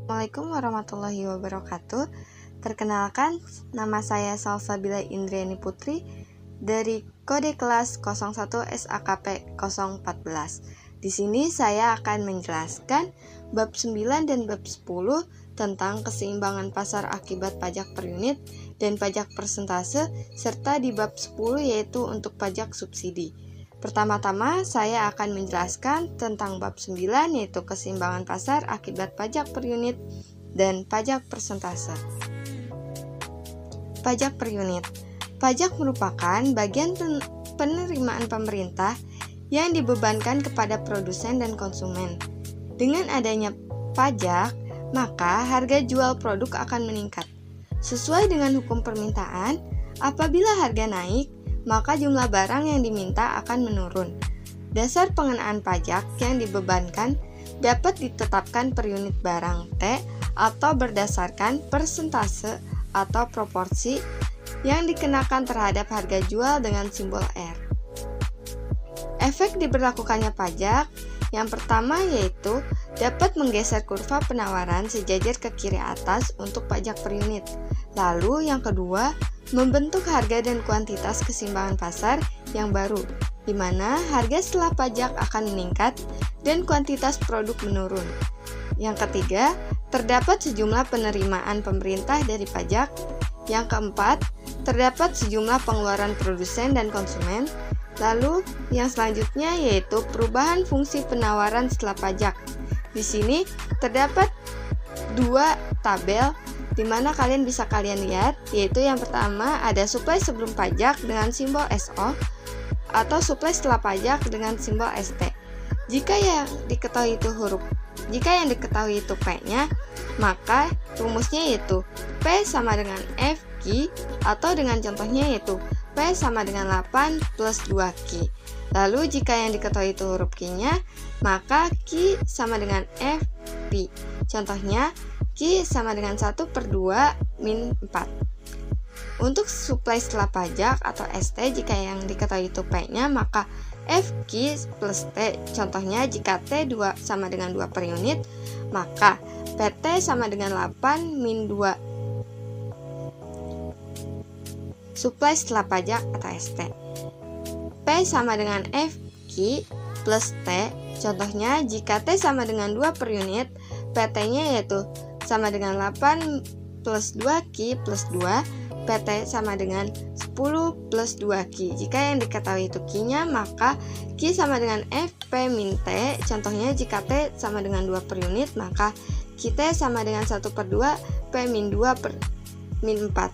Assalamualaikum warahmatullahi wabarakatuh. Perkenalkan, nama saya Salsabila Indriani Putri dari kode kelas 01 SAKP 014. Di sini saya akan menjelaskan bab 9 dan bab 10 tentang keseimbangan pasar akibat pajak per unit dan pajak persentase, serta di bab 10 yaitu untuk pajak subsidi. Pertama-tama saya akan menjelaskan tentang bab 9 yaitu keseimbangan pasar akibat pajak per unit dan pajak persentase. Pajak per unit. Pajak merupakan bagian penerimaan pemerintah yang dibebankan kepada produsen dan konsumen. Dengan adanya pajak, maka harga jual produk akan meningkat. Sesuai dengan hukum permintaan, apabila harga naik, maka jumlah barang yang diminta akan menurun. Dasar pengenaan pajak yang dibebankan dapat ditetapkan per unit barang T atau berdasarkan persentase atau proporsi yang dikenakan terhadap harga jual dengan simbol R. Efek diberlakukannya pajak yang pertama yaitu dapat menggeser kurva penawaran sejajar ke kiri atas untuk pajak per unit. Lalu yang kedua, membentuk harga dan kuantitas keseimbangan pasar yang baru, di mana harga setelah pajak akan meningkat dan kuantitas produk menurun. Yang ketiga, terdapat sejumlah penerimaan pemerintah dari pajak. Yang keempat, terdapat sejumlah pengeluaran produsen dan konsumen. Lalu, yang selanjutnya yaitu perubahan fungsi penawaran setelah pajak. Di sini terdapat dua tabel di mana kalian bisa lihat, yaitu yang pertama ada suplai sebelum pajak dengan simbol SO atau suplai setelah pajak dengan simbol ST. Jika yang diketahui itu P-nya, maka rumusnya yaitu P sama dengan FQ atau dengan contohnya yaitu P sama dengan 8 plus 2Q. Lalu jika yang diketahui itu huruf Q-nya, maka Q sama dengan FP. Contohnya, Q sama dengan 1/2 min 4. Untuk suplai setelah pajak atau ST, jika yang diketahui itu P-nya, maka FQ plus T. Contohnya, jika T sama dengan 2 per unit, maka PT sama dengan 8 min 2. Suplai setelah pajak atau ST. P sama dengan FQ plus T. Contohnya, jika T sama dengan 2 per unit, PT-nya yaitu sama dengan 8 plus 2Q plus 2, PT sama dengan 10 plus 2Q. Jika yang diketahui itu Q-nya, maka Q sama dengan FP min T. Contohnya, jika T sama dengan 2 per unit, maka QT sama dengan 1/2 P min 2 per min 4.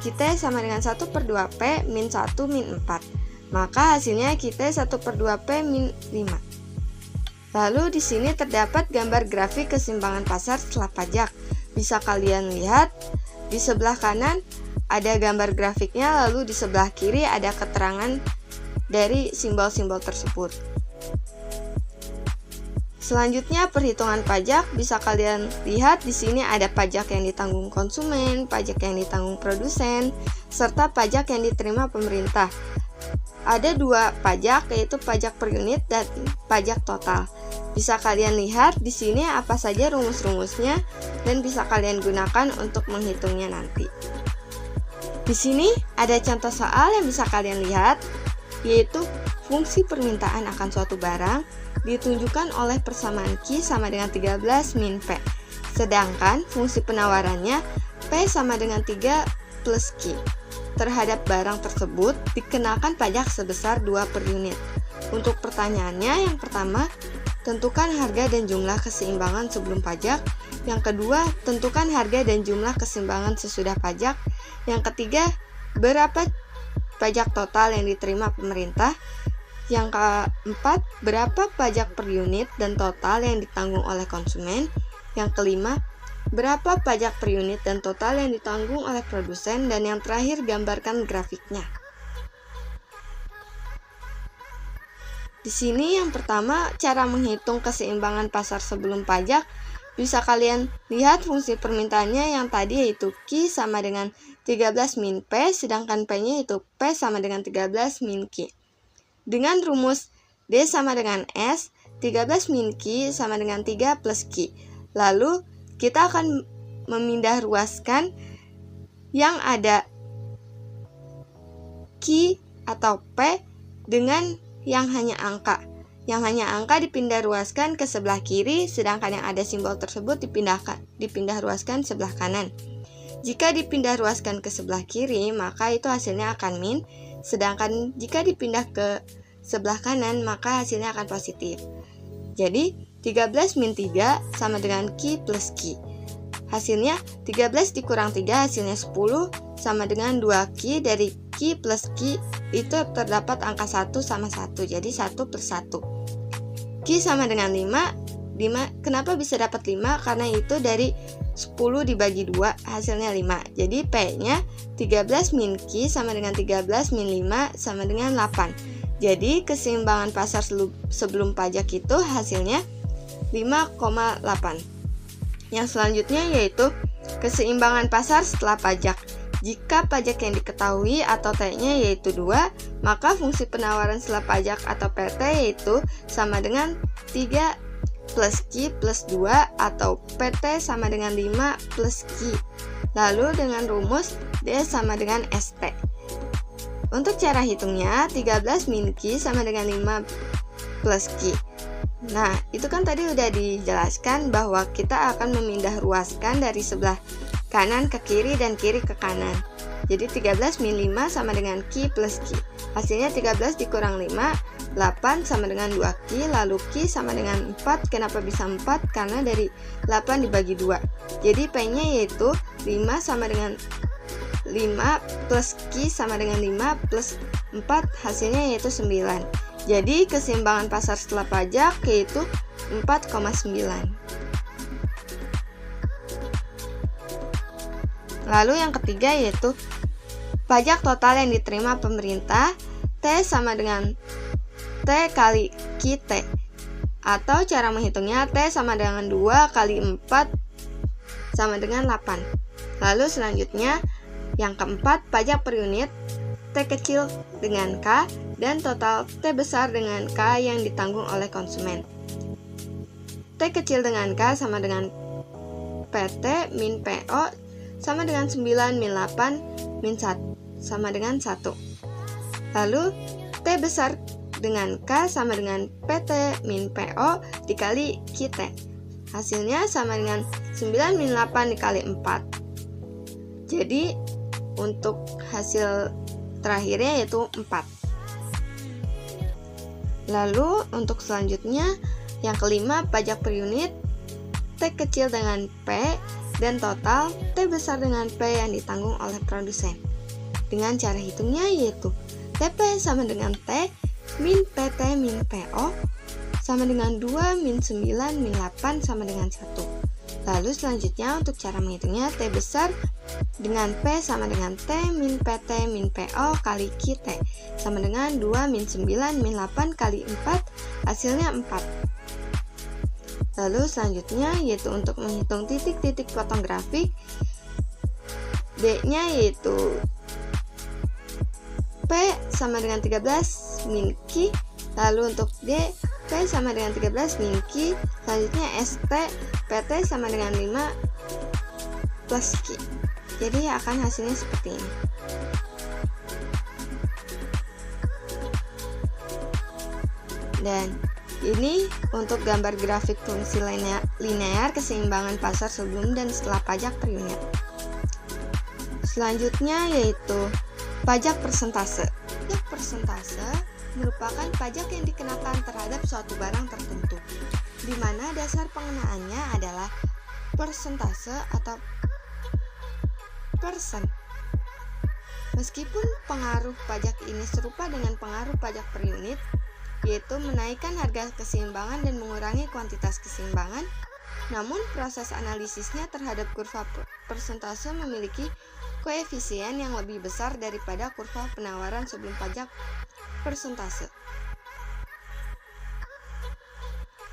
QT sama dengan 1/2 P min 1 min 4. Maka hasilnya QT 1/2 P min 5. Lalu di sini terdapat gambar grafik keseimbangan pasar setelah pajak. Bisa kalian lihat di sebelah kanan ada gambar grafiknya, lalu di sebelah kiri ada keterangan dari simbol-simbol tersebut. Selanjutnya perhitungan pajak, bisa kalian lihat di sini ada pajak yang ditanggung konsumen, pajak yang ditanggung produsen, serta pajak yang diterima pemerintah. Ada dua pajak, yaitu pajak per unit dan pajak total. Bisa kalian lihat di sini apa saja rumus-rumusnya dan bisa kalian gunakan untuk menghitungnya nanti. Di sini ada contoh soal yang bisa kalian lihat, yaitu fungsi permintaan akan suatu barang ditunjukkan oleh persamaan Q sama dengan 13 min P. Sedangkan fungsi penawarannya P sama dengan 3 plus Q. Terhadap barang tersebut dikenakan pajak sebesar 2 per unit. Untuk pertanyaannya, yang pertama, tentukan harga dan jumlah keseimbangan sebelum pajak. Yang kedua, tentukan harga dan jumlah keseimbangan sesudah pajak. Yang ketiga, berapa pajak total yang diterima pemerintah. Yang keempat, berapa pajak per unit dan total yang ditanggung oleh konsumen. Yang kelima, berapa pajak per unit dan total yang ditanggung oleh produsen, dan yang terakhir gambarkan grafiknya. Di sini yang pertama, cara menghitung keseimbangan pasar sebelum pajak. Bisa kalian lihat fungsi permintaannya yang tadi yaitu Q sama dengan 13 min P, sedangkan P-nya itu P sama dengan 13 min Q. Dengan rumus D sama dengan S, 13 min Q sama dengan 3 plus Q. Lalu kita akan memindah ruaskan yang ada Q atau P dengan yang hanya angka. Yang hanya angka dipindah ruaskan ke sebelah kiri, sedangkan yang ada simbol tersebut dipindah ruaskan sebelah kanan. Jika dipindah ruaskan ke sebelah kiri, maka itu hasilnya akan min, sedangkan jika dipindah ke sebelah kanan, maka hasilnya akan positif. Jadi, 13 min 3 sama dengan Q plus Q. Hasilnya, 13 dikurang 3 hasilnya 10 sama dengan 2Q. Dari Q plus Q itu terdapat angka 1 sama 1, jadi 1 plus 1. Q sama dengan 5. Kenapa bisa dapat 5? Karena itu dari 10 dibagi 2 hasilnya 5. Jadi P-nya 13 min Q sama dengan 13 min 5 sama dengan 8. Jadi keseimbangan pasar sebelum pajak itu hasilnya 5,8. Yang selanjutnya yaitu keseimbangan pasar setelah pajak. Jika pajak yang diketahui atau T-nya yaitu 2, maka fungsi penawaran setelah pajak atau PT yaitu sama dengan 3 plus Q plus 2 atau PT sama dengan 5 plus Q. Lalu dengan rumus D sama dengan ST. Untuk cara hitungnya, 13 min Q sama dengan 5 plus Q. Nah, itu kan tadi udah dijelaskan bahwa kita akan memindah ruaskan dari sebelah kanan ke kiri dan kiri ke kanan. Jadi 13 min 5 sama dengan Q plus Q. Hasilnya 13 dikurang 5, 8 sama dengan 2Q, lalu Q sama dengan 4. Kenapa bisa 4? Karena dari 8 dibagi 2. Jadi P-nya yaitu 5 sama dengan 5 plus Q sama dengan 5 plus 4, hasilnya yaitu 9. Jadi keseimbangan pasar setelah pajak yaitu 4,9. Lalu yang ketiga yaitu pajak total yang diterima pemerintah. T sama dengan T kali QT, atau cara menghitungnya T sama dengan 2 kali 4 sama dengan 8. Lalu selanjutnya yang keempat, pajak per unit T kecil dengan K dan total T besar dengan K yang ditanggung oleh konsumen. T kecil dengan K sama dengan PT min PO sama dengan 9 min 8 min 1 sama dengan 1. Lalu T besar dengan K sama dengan PT min PO dikali QT. Hasilnya sama dengan 9 min 8 dikali 4. Jadi untuk hasil terakhirnya yaitu 4. Lalu untuk selanjutnya yang kelima, pajak per unit T kecil dengan P dan total T besar dengan P yang ditanggung oleh produsen. Dengan cara hitungnya yaitu TP sama dengan T min PT min PO sama dengan 2 min 9 min 8 sama dengan 1. Lalu selanjutnya untuk cara menghitungnya T besar dengan P sama dengan T min PT min PO kali QT sama dengan 2 min 9 min 8 kali 4, hasilnya 4. Lalu selanjutnya yaitu untuk menghitung titik-titik potong grafik, D-nya yaitu P sama dengan 13 min Q. Lalu untuk D, P sama dengan 13 min Q. Selanjutnya ST, PT sama dengan 5 plus Q. Jadi akan hasilnya seperti ini. Dan ini untuk gambar grafik fungsi linear keseimbangan pasar sebelum dan setelah pajak per unit. Selanjutnya yaitu pajak persentase. Pajak persentase merupakan pajak yang dikenakan terhadap suatu barang tertentu, di mana dasar pengenaannya adalah persentase atau persen. Meskipun pengaruh pajak ini serupa dengan pengaruh pajak per unit, yaitu menaikkan harga keseimbangan dan mengurangi kuantitas keseimbangan, namun proses analisisnya terhadap kurva persentase memiliki koefisien yang lebih besar daripada kurva penawaran sebelum pajak persentase.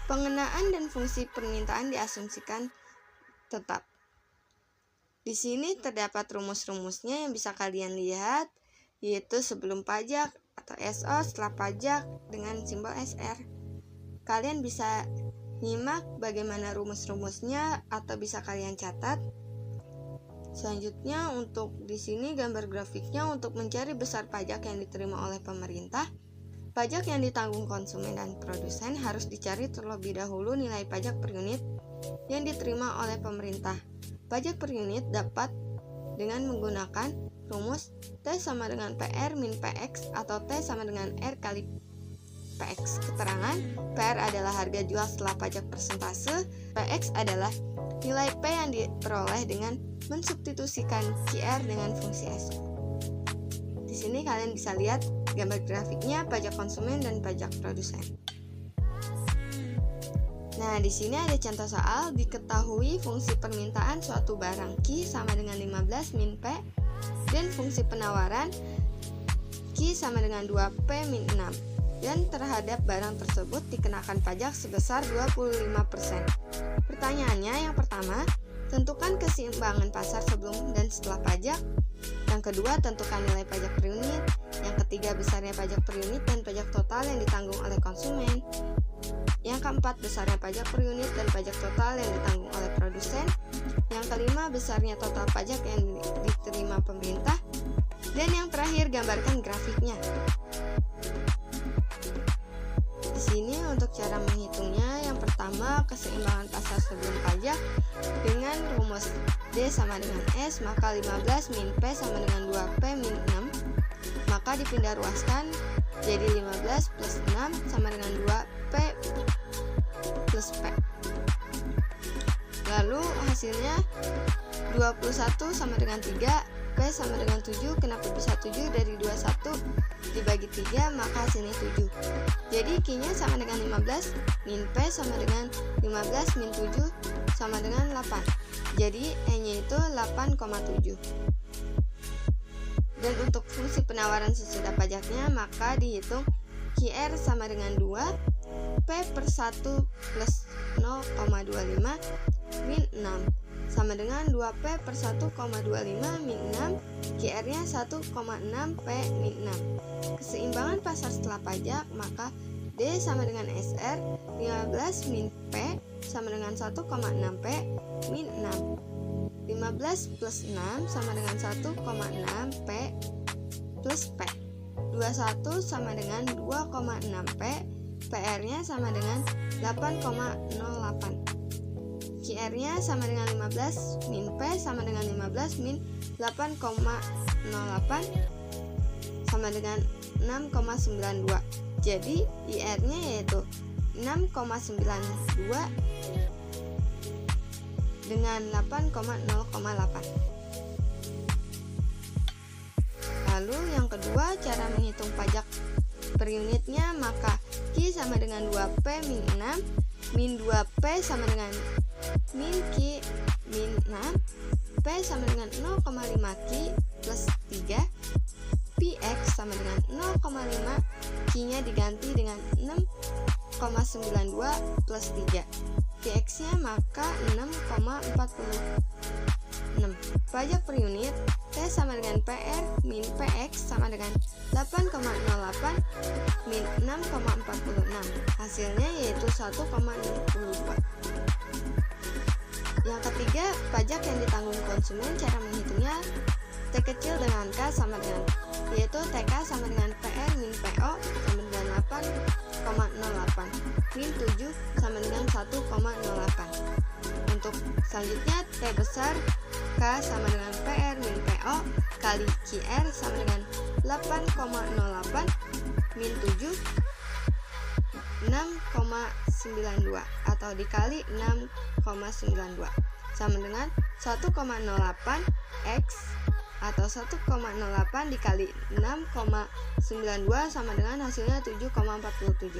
Pengenaan dan fungsi permintaan diasumsikan tetap. Di sini terdapat rumus-rumusnya yang bisa kalian lihat, yaitu sebelum pajak atau SO, setelah pajak dengan simbol SR. Kalian bisa Nyimak bagaimana rumus-rumusnya atau bisa kalian catat. Selanjutnya untuk di sini gambar grafiknya untuk mencari besar pajak yang diterima oleh pemerintah. Pajak yang ditanggung konsumen dan produsen harus dicari terlebih dahulu nilai pajak per unit yang diterima oleh pemerintah. Pajak per unit dapat dengan menggunakan rumus T sama dengan PR min PX atau T sama dengan R kali PX. Keterangan, PR adalah harga jual setelah pajak persentase, PX adalah nilai P yang diperoleh dengan mensubstitusikan QR dengan fungsi S. Di sini kalian bisa lihat gambar grafiknya pajak konsumen dan pajak produsen. Nah, di sini ada contoh soal. Diketahui fungsi permintaan suatu barang Q sama dengan 15 min P dan fungsi penawaran Q sama dengan 2P min 6. Dan terhadap barang tersebut dikenakan pajak sebesar 25%. Pertanyaannya yang pertama, tentukan keseimbangan pasar sebelum dan setelah pajak. Yang kedua, tentukan nilai pajak per unit. Yang ketiga, besarnya pajak per unit dan pajak total yang ditanggung oleh konsumen. Yang keempat, besarnya pajak per unit dan pajak total yang ditanggung oleh produsen. Yang kelima, besarnya total pajak yang diterima pemerintah. Dan yang terakhir, gambarkan grafiknya. Di sini untuk cara menghitungnya, yang pertama keseimbangan pasar sebelum pajak dengan rumus D sama dengan S, maka 15 min P sama dengan 2P min 6, maka dipindah ruaskan jadi 15 plus 6 sama dengan 2P plus P. Lalu hasilnya 21 sama dengan 3, P sama dengan 7, kenapa bisa 7? Dari 21 dibagi 3, maka hasilnya 7. Jadi Q-nya sama dengan 15, min P sama dengan 15 min 7 sama dengan 8. Jadi E-nya itu 8,7. Dan untuk fungsi penawaran sesudah pajaknya, maka dihitung QR sama dengan 2, P per 1 plus 0,25 min 6 sama dengan 2P per 1,25 min 6, QR-nya 1,6 P min 6. Keseimbangan pasar setelah pajak, maka D sama dengan SR, 15 min P sama dengan 1,6 P min 6. 15 plus 6 sama dengan 1,6 P plus P. 21 sama dengan 2,6 P, PR-nya sama dengan 8,08. QR-nya sama dengan 15 min P sama dengan 15 min 8,08 sama dengan 6,92. Jadi IR-nya yaitu 6,92 dengan 8,08. Lalu yang kedua, cara menghitung pajak per unitnya, maka Q sama dengan 2P min 6 min 2P sama dengan min Q min 6, P sama dengan 0,5 Q plus 3, PX sama dengan 0,5, Q-nya diganti dengan 6,92 plus 3, PX-nya maka 6,46. Pajak per unit, T sama dengan PR min PX sama dengan 8,08 min 6,46. Hasilnya yaitu 1,62. Yang ketiga, pajak yang ditanggung konsumen, cara menghitungnya T kecil dengan K sama dengan, yaitu TK sama dengan PR min PO sama dengan 8,08 min 7 sama dengan 1,08. Untuk selanjutnya, T besar K sama dengan PR min PO kali QR sama dengan 8,08 min 7 6,92 atau dikali 6,92 sama dengan 1,08 X atau 1,08 dikali 6,92 sama dengan hasilnya 7,47.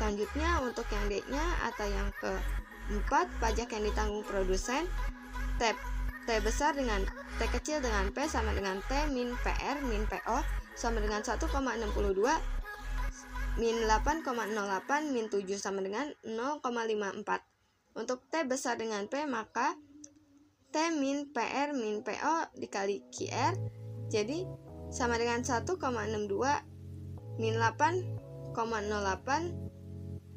Selanjutnya untuk yang D-nya atau yang keempat, pajak yang ditanggung produsen, T besar dengan T kecil dengan P sama dengan T min PR min PO sama dengan 1,62 min 8,08 min 7 sama dengan 0,54. Untuk T besar dengan P, maka T min PR min PO dikali QR jadi sama dengan 1,62 min 8,08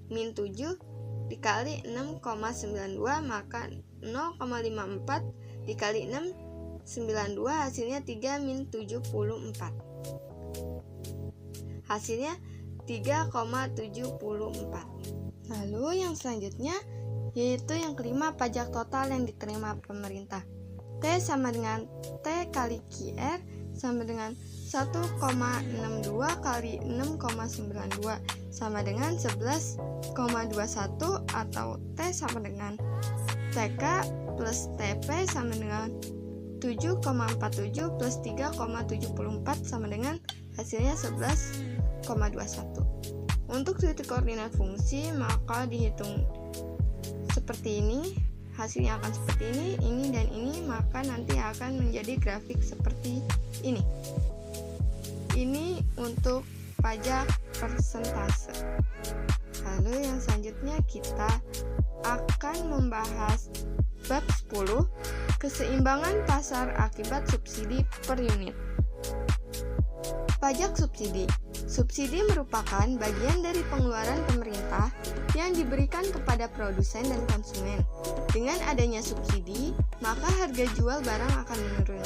min 7 dikali 6,92, maka 0,54 dikali 6, 92, hasilnya 3 min 74. Hasilnya 3,74. Lalu yang selanjutnya yaitu yang kelima, pajak total yang diterima pemerintah. T sama dengan T kali QR sama dengan 1,62 kali 6,92 sama dengan 11,21, atau T sama dengan TK plus TP sama dengan 7,47 plus 3,74 sama dengan hasilnya 11,21. Untuk titik koordinat fungsi maka dihitung seperti ini, hasilnya akan seperti ini dan ini, maka nanti akan menjadi grafik seperti ini. Ini untuk pajak persentase. Lalu yang selanjutnya kita akan membahas bab 10, keseimbangan pasar akibat subsidi per unit. Pajak subsidi. Subsidi merupakan bagian dari pengeluaran pemerintah yang diberikan kepada produsen dan konsumen. Dengan adanya subsidi, maka harga jual barang akan menurun.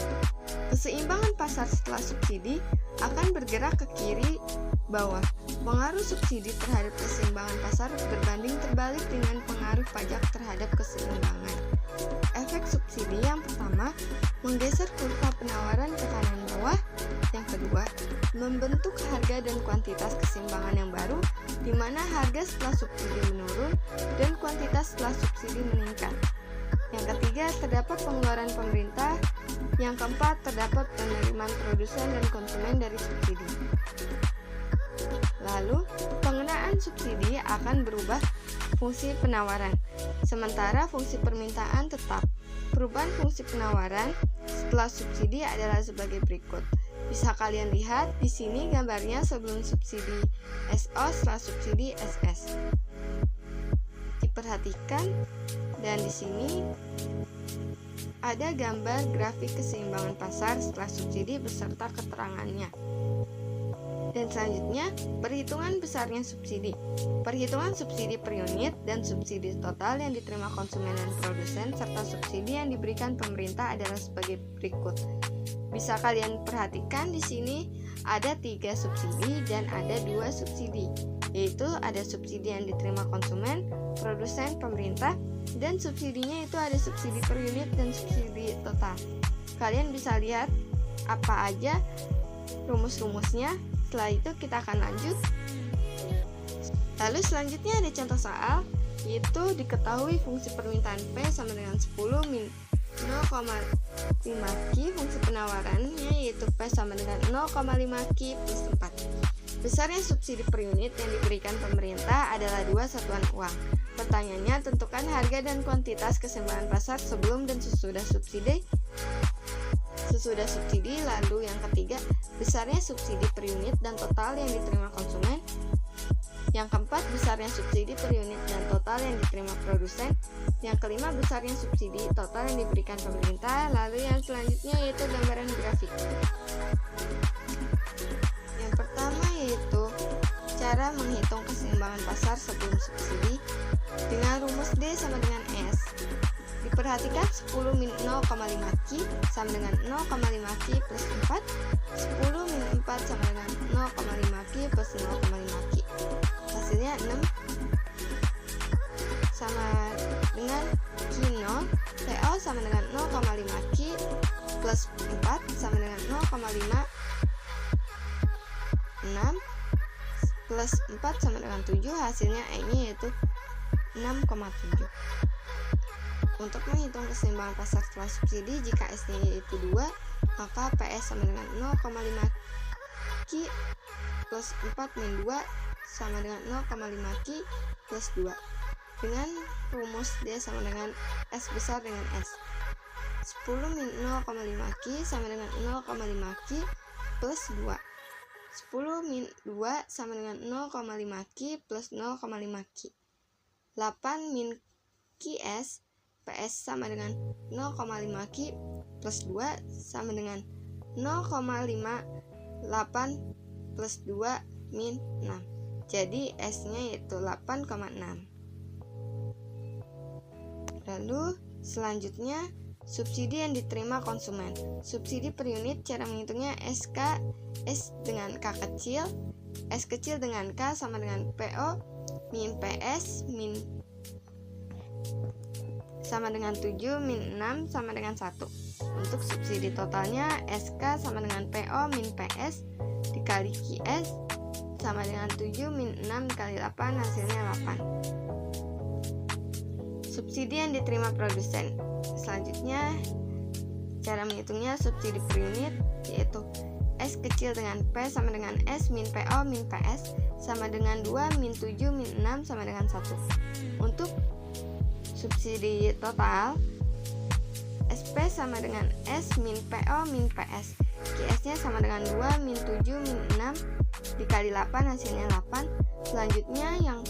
Keseimbangan pasar setelah subsidi akan bergerak ke kiri bawah. Pengaruh subsidi terhadap keseimbangan pasar berbanding terbalik dengan pengaruh pajak terhadap keseimbangan. Efek subsidi yang pertama, menggeser kurva penawaran ke kanan bawah. Yang kedua, membentuk harga dan kuantitas keseimbangan yang baru, di mana harga setelah subsidi menurun dan kuantitas setelah subsidi meningkat. Yang ketiga, terdapat pengeluaran pemerintah. Yang keempat, terdapat penerimaan produsen dan konsumen dari subsidi. Lalu, pengenaan subsidi akan berubah fungsi penawaran, sementara fungsi permintaan tetap. Perubahan fungsi penawaran setelah subsidi adalah sebagai berikut. Bisa kalian lihat di sini gambarnya sebelum subsidi SO, setelah subsidi SS. Diperhatikan, dan di sini ada gambar grafik keseimbangan pasar setelah subsidi beserta keterangannya. Dan selanjutnya, perhitungan besarnya subsidi. Perhitungan subsidi per unit dan subsidi total yang diterima konsumen dan produsen serta subsidi yang diberikan pemerintah adalah sebagai berikut. Bisa kalian perhatikan di sini ada 3 subsidi dan ada 2 subsidi, yaitu ada subsidi yang diterima konsumen, produsen, pemerintah, dan subsidinya itu ada subsidi per unit dan subsidi total. Kalian bisa lihat apa aja rumus-rumusnya. Setelah itu kita akan lanjut. Lalu selanjutnya ada contoh soal, yaitu diketahui fungsi permintaan P sama dengan 10 min 0,5 Q, fungsi penawarannya yaitu P sama dengan 0,5 Q plus 4. Besarnya subsidi per unit yang diberikan pemerintah adalah 2 satuan uang. Pertanyaannya, tentukan harga dan kuantitas keseimbangan pasar sebelum dan sesudah subsidi. Lalu yang ketiga, besarnya subsidi per unit dan total yang diterima konsumen. Yang keempat, besarnya subsidi per unit dan total yang diterima produsen. Yang kelima, besarnya subsidi total yang diberikan pemerintah. Lalu yang selanjutnya yaitu gambaran grafik. Yang pertama yaitu cara menghitung keseimbangan pasar sebelum subsidi dengan rumus D sama dengan S. Diperhatikan 10 min 0,5 Q sama dengan 0,5 Q plus 4. 10 min 4 sama dengan 0,5 Q plus 0,5 Q. Hasilnya 6 sama dengan Q0. PO sama dengan 0,5 Q plus 4 sama dengan 0,5. 6 plus 4 sama dengan 7. Hasilnya E-nya yaitu 6,7. Untuk menghitung keseimbangan pasar setelah subsidi, jika S-nya yaitu 2, maka PS sama dengan 0,5 Q plus 4 min 2 sama dengan 0,5 Q plus 2. Dengan rumus D sama dengan S besar dengan S. 10 min 0,5 Q sama dengan 0,5 Q plus 2. 10 min 2 sama dengan 0,5 Q plus 0,5 Q. 8 min QS, PS sama dengan 0,5 Q plus 2 sama dengan 0,58 plus 2 min 6. Jadi S-nya yaitu 8,6. Lalu selanjutnya subsidi yang diterima konsumen. Subsidi per unit cara menghitungnya SK, S dengan K kecil, S kecil dengan K sama dengan PO min PS min sama dengan 7 min 6 sama dengan 1. Untuk subsidi totalnya SK sama dengan PO min PS dikali QS sama dengan 7 min 6 dikali 8 hasilnya 8. Subsidi yang diterima produsen. Selanjutnya cara menghitungnya subsidi per unit yaitu S kecil dengan P sama dengan S min PO min PS sama dengan 2 min 7 min 6 sama dengan 1. Untuk subsidi total SP sama dengan S min PO min PS, QS nya sama dengan 2 min 7 min 6 dikali 8 hasilnya 8. Selanjutnya yang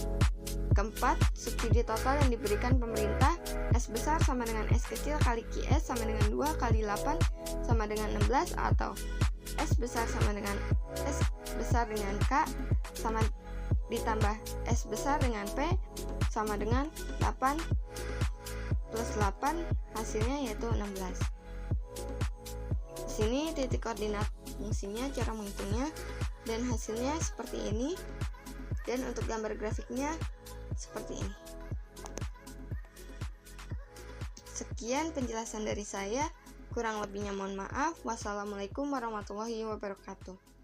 keempat, subsidi total yang diberikan pemerintah S besar sama dengan S kecil kali QS sama dengan 2 kali 8 sama dengan 16 atau S besar sama dengan S besar dengan K sama ditambah S besar dengan P sama dengan 8 plus 8 hasilnya yaitu 16. Di sini titik koordinat fungsinya, cara menghitungnya, dan hasilnya seperti ini. Dan untuk gambar grafiknya seperti ini. Sekian penjelasan dari saya, kurang lebihnya mohon maaf. Wassalamualaikum warahmatullahi wabarakatuh.